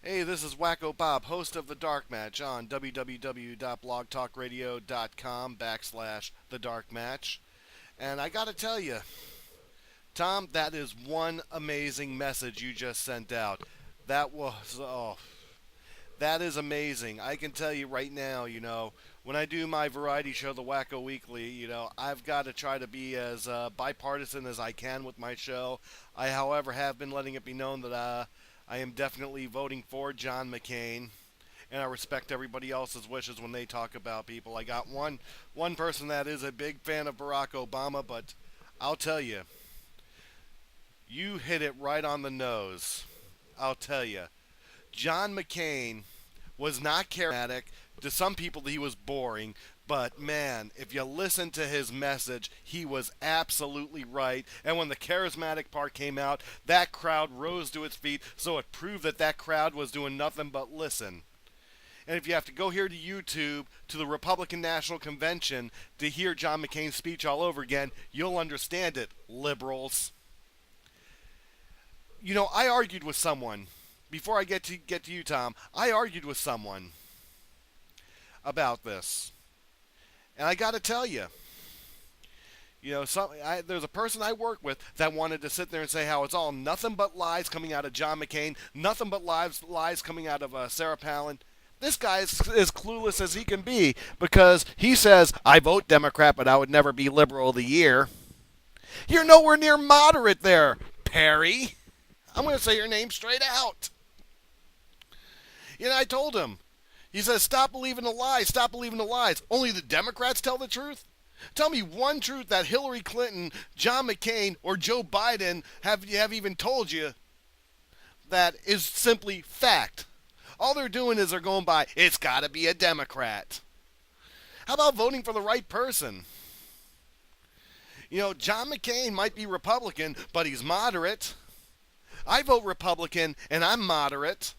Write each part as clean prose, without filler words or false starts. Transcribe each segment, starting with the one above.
Hey, this is Wacko Bob, host of The Dark Match on www.blogtalkradio.com/The Dark Match. And I gotta tell you, Tom, that is one amazing message you just sent out. That is amazing. I can tell you right now, when I do my variety show, The Wacko Weekly, I've got to try to be as bipartisan as I can with my show. I, however, have been letting it be known that I am definitely voting for John McCain, and I respect everybody else's wishes when they talk about people. I got one person that is a big fan of Barack Obama, but I'll tell you, you hit it right on the nose. I'll tell you. John McCain was not charismatic. To some people, he was boring. But man, if you listen to his message, he was absolutely right. And when the charismatic part came out, that crowd rose to its feet. So it proved that that crowd was doing nothing but listen. And if you have to go here to YouTube, to the Republican National Convention, to hear John McCain's speech all over again, you'll understand it, liberals. I argued with someone before I get to you, Tom. I argued with someone about this, and I got to tell you, there's a person I work with that wanted to sit there and say how it's all nothing but lies coming out of John McCain, nothing but lies coming out of Sarah Palin. This guy is as clueless as he can be because he says, I vote Democrat, but I would never be liberal of the year. You're nowhere near moderate there, Perry. I'm going to say your name straight out. I told him. He says, stop believing the lies. Stop believing the lies. Only the Democrats tell the truth? Tell me one truth that Hillary Clinton, John McCain, or Joe Biden have even told you that is simply fact. All they're doing is they're going by, it's got to be a Democrat. How about voting for the right person? John McCain might be Republican, but he's moderate. I vote Republican, and I'm moderate.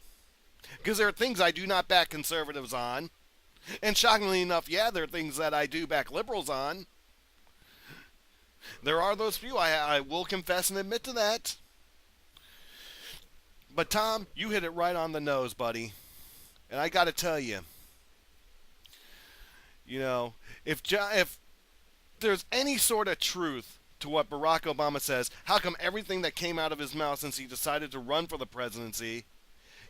Because there are things I do not back conservatives on. And shockingly enough, yeah, there are things that I do back liberals on. There are those few, I will confess and admit to that. But Tom, you hit it right on the nose, buddy. And I got to tell you, if there's any sort of truth to what Barack Obama says, how come everything that came out of his mouth since he decided to run for the presidency,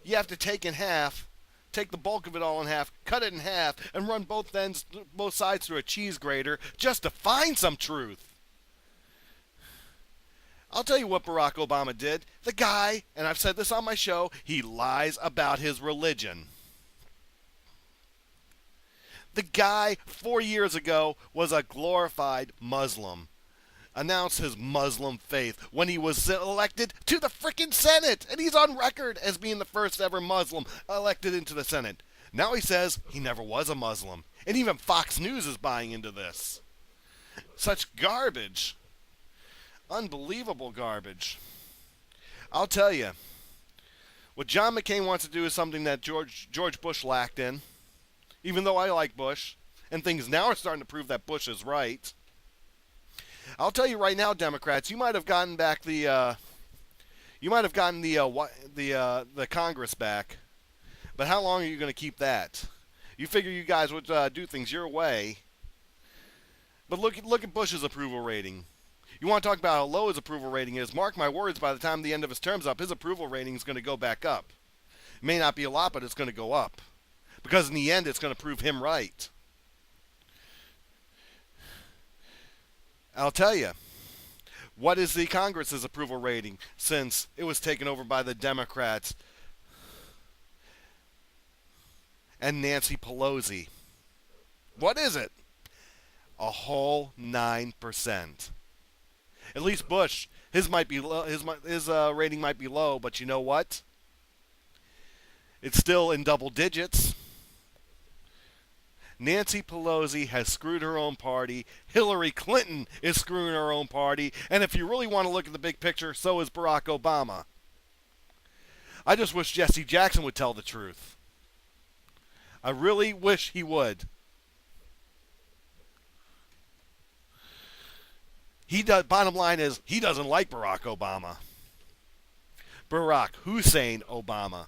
you have to take the bulk of it all in half, cut it in half, and run both sides through a cheese grater just to find some truth? I'll tell you what Barack Obama did. The guy, and I've said this on my show, he lies about his religion. The guy 4 years ago was a glorified Muslim. Announced his Muslim faith when he was elected to the frickin' Senate. And he's on record as being the first ever Muslim elected into the Senate. Now he says he never was a Muslim. And even Fox News is buying into this. Such garbage. Unbelievable garbage. I'll tell you, what John McCain wants to do is something that George Bush lacked in. Even though I like Bush. And things now are starting to prove that Bush is right. I'll tell you right now, Democrats, you might have gotten back the Congress back, but how long are you going to keep that? You figure you guys would do things your way, but look at Bush's approval rating. You want to talk about how low his approval rating is? Mark my words, by the time the end of his term's up, his approval rating is going to go back up. It may not be a lot, but it's going to go up, because in the end, it's going to prove him right. I'll tell you, what is the Congress's approval rating since it was taken over by the Democrats and Nancy Pelosi? What is it? A whole 9%. At least Bush, his might be low, his rating might be low, but you know what? It's still in double digits. Nancy Pelosi has screwed her own party. Hillary Clinton is screwing her own party. And if you really want to look at the big picture, so is Barack Obama. I just wish Jesse Jackson would tell the truth. I really wish he would. Bottom line is, he doesn't like Barack Obama. Barack Hussein Obama.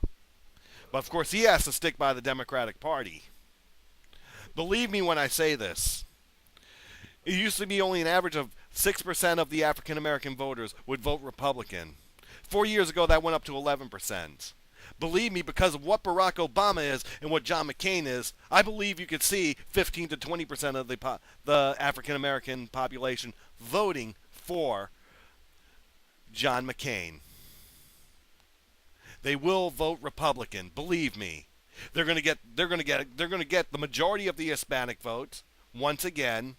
But of course, he has to stick by the Democratic Party. Believe me when I say this. It used to be only an average of 6% of the African American voters would vote Republican. 4 years ago, that went up to 11%. Believe me, because of what Barack Obama is and what John McCain is, I believe you could see 15 to 20% of the African American population voting for John McCain. They will vote Republican. Believe me, they're going to get the majority of the Hispanic vote once again.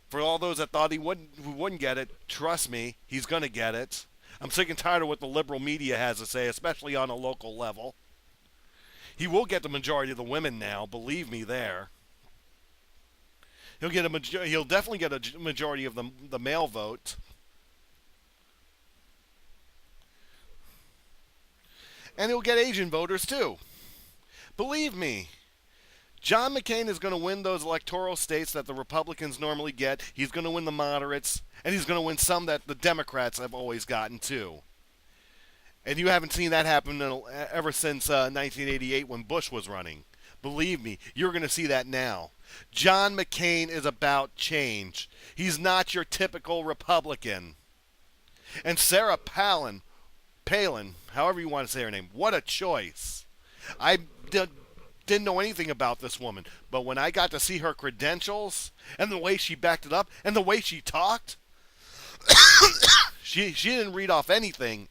For all those that thought who wouldn't get it, trust me, he's going to get it. I'm sick and tired of what the liberal media has to say, especially on a local level. He will get the majority of the women now, believe me there. He'll definitely get a majority of the male vote. And he'll get Asian voters too. Believe me. John McCain is going to win those electoral states that the Republicans normally get. He's going to win the moderates, and he's going to win some that the Democrats have always gotten too. And you haven't seen that happen ever since 1988 when Bush was running. Believe me, you're going to see that now. John McCain is about change. He's not your typical Republican. And Sarah Palin, however you want to say her name, what a choice. I didn't know anything about this woman, but when I got to see her credentials and the way she backed it up and the way she talked, she didn't read off anything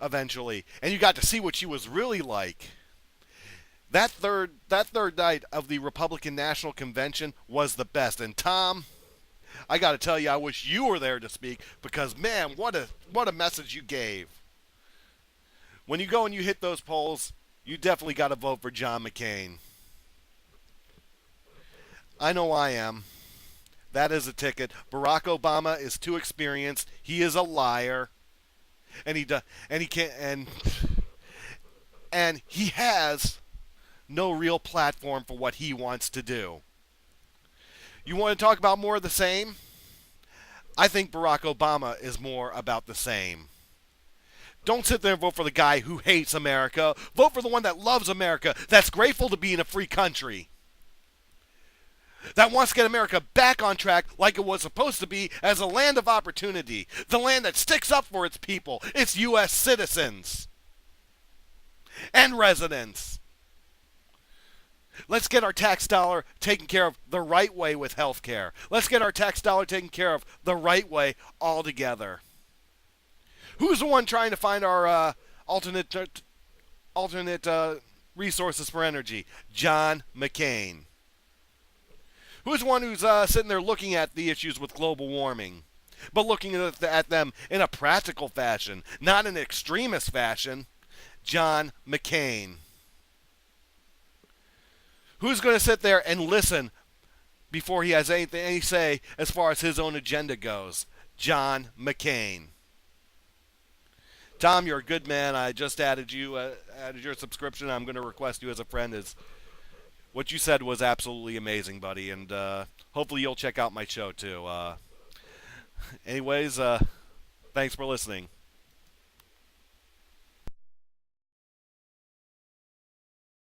eventually, and you got to see what she was really like. That third night of the Republican National Convention was the best. And Tom, I got to tell you, I wish you were there to speak because man, what a message you gave. When you go and you hit those polls, you definitely got to vote for John McCain. I know I am. That is a ticket. Barack Obama is too experienced. He is a liar, and he has no real platform for what he wants to do. You want to talk about more of the same? I think Barack Obama is more about the same. Don't sit there and vote for the guy who hates America. Vote for the one that loves America, that's grateful to be in a free country, that wants to get America back on track like it was supposed to be as a land of opportunity, the land that sticks up for its people, its U.S. citizens and residents. Let's get our tax dollar taken care of the right way with health care. Let's get our tax dollar taken care of the right way altogether. Who's the one trying to find our alternate resources for energy? John McCain. Who's the one who's sitting there looking at the issues with global warming, but looking at them in a practical fashion, not an extremist fashion? John McCain. Who's going to sit there and listen before he has anything any say as far as his own agenda goes? John McCain. Tom, you're a good man. I just added your subscription. I'm going to request you as a friend. What you said was absolutely amazing, buddy, and hopefully you'll check out my show too. Anyways, thanks for listening.